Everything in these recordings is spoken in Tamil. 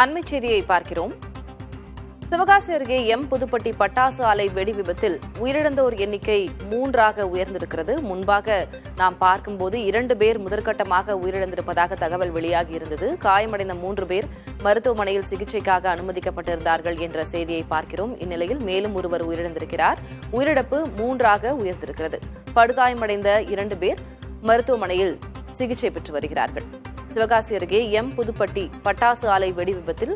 அண்மைச் செய்தியை பார்க்கிறோம். சிவகாசி அருகே புதுப்பட்டி பட்டாசு ஆலை வெடி விபத்தில் உயிரிழந்தோர் எண்ணிக்கை 3ஆக உயர்ந்திருக்கிறது. முன்பாக நாம் பார்க்கும்போது 2 பேர் முதற்கட்டமாக உயிரிழந்திருப்பதாக தகவல் வெளியாகியிருந்தது. காயமடைந்த 3 பேர் மருத்துவமனையில் சிகிச்சைக்காக அனுமதிக்கப்பட்டிருந்தார்கள் என்ற செய்தியை பார்க்கிறோம். இந்நிலையில் மேலும் ஒருவர் உயிரிழந்திருக்கிறார். உயிரிழப்பு 3ஆக உயர்ந்திருக்கிறது. படுகாயமடைந்த 2 பேர் மருத்துவமனையில் சிகிச்சை பெற்று வருகிறார்கள். சிவகாசி அருகே புதுப்பட்டி பட்டாசு ஆலை வெடி விபத்தில்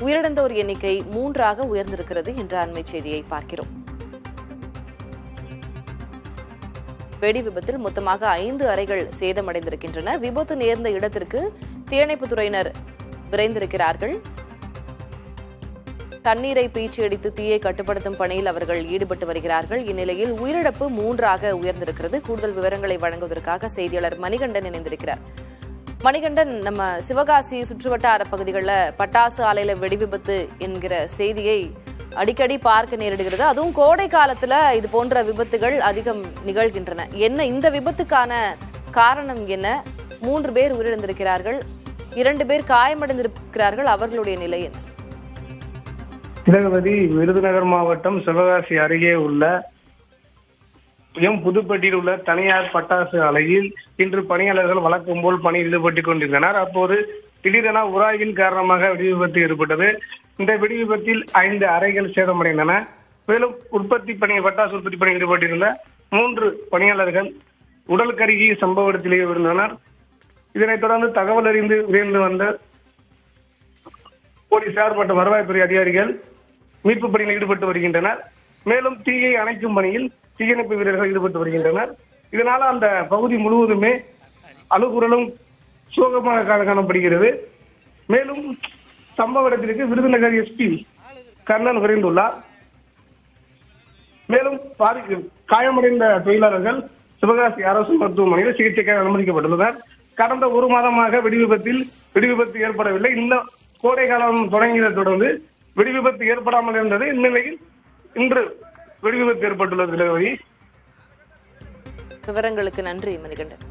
உயிரிழந்தோர் எண்ணிக்கை 3ஆக உயர்ந்திருக்கிறது என்ற அண்மைச் செய்தியை பார்க்கிறோம். வெடி விபத்தில் மொத்தமாக 5 அறைகள் சேதமடைந்திருக்கின்றன. விபத்து நேர்ந்த இடத்திற்கு தீயணைப்புத்துறையினர் விரைந்திருக்கிறார்கள். தண்ணீரை பீச்சி அடித்து தீயை கட்டுப்படுத்தும் பணியில் அவர்கள் ஈடுபட்டு வருகிறார்கள். இந்நிலையில் உயிரிழப்பு 3ஆக உயர்ந்திருக்கிறது. கூடுதல் விவரங்களை வழங்குவதற்காக செய்தியாளர் மணிகண்டன் இணைந்திருக்கிறார். மணிகண்டன், நம்ம சிவகாசி சுற்றுவட்டார பகுதிகளில் பட்டாசு ஆலையில வெடி விபத்து என்கிற செய்தியை அடிக்கடி பார்க்க நேரிடுகிறது. அதுவும் கோடை காலத்துல இது போன்ற விபத்துகள் அதிகம் நிகழ்கின்றன. என்ன இந்த விபத்துக்கான காரணம் என்ன? 3 பேர் உயிரிழந்திருக்கிறார்கள், 2 பேர் காயமடைந்திருக்கிறார்கள். அவர்களுடைய நிலை என்ன? திலகவதி, விருதுநகர் மாவட்டம் சிவகாசி அருகே உள்ள புதுப்பட்டியில் உள்ள தனியார் பட்டாசு ஆலையில் இன்று பணியாளர்கள் வழக்கம் போல் பணியில் ஈடுபட்டுக் கொண்டிருந்தனர். அப்போது திடீரென உராய்வின் காரணமாக வெடி விபத்து ஏற்பட்டது. இந்த வெடி விபத்தில் 5 அறைகள் சேதமடைந்தன. மேலும் பட்டாசு உற்பத்தி பணியில் ஈடுபட்டிருந்த 3 பணியாளர்கள் உடல் கருகி சம்பவ இடத்திலேயே விழுந்தனர். இதனைத் தொடர்ந்து தகவல் அறிந்து விரைந்து வந்த போலீசார் மற்றும் வருவாய்த்துறை அதிகாரிகள் மீட்பு பணியில் ஈடுபட்டு வருகின்றனர். மேலும் தீயை அணைக்கும் பணியில் தீயணைப்பு வீரர்கள் ஈடுபட்டு வருகின்றனர். இதனால அந்த பகுதி முழுவதுமே அழுகுரலும் சோகமாக காணப்படுகிறது. மேலும் சம்பவ இடத்திற்கு விருதுநகர் எஸ்பி கர்ணன் விரைந்துள்ளார். மேலும் காயமடைந்த தொழிலாளர்கள் சிவகாசி அரசு மருத்துவமனையில் சிகிச்சைக்காக அனுமதிக்கப்பட்டுள்ளனர். கடந்த 1 மாதமாக வெடி விபத்து ஏற்படவில்லை. இன்னும் கோடை காலம் தொடங்கியதை தொடர்ந்து வெடி விபத்து ஏற்படாமல் இருந்தது. இந்நிலையில் இன்று வெடி விபத்து ஏற்பட்டுள்ளது. திலகவதி, விவரங்களுக்கு நன்றி மணிகண்டன்.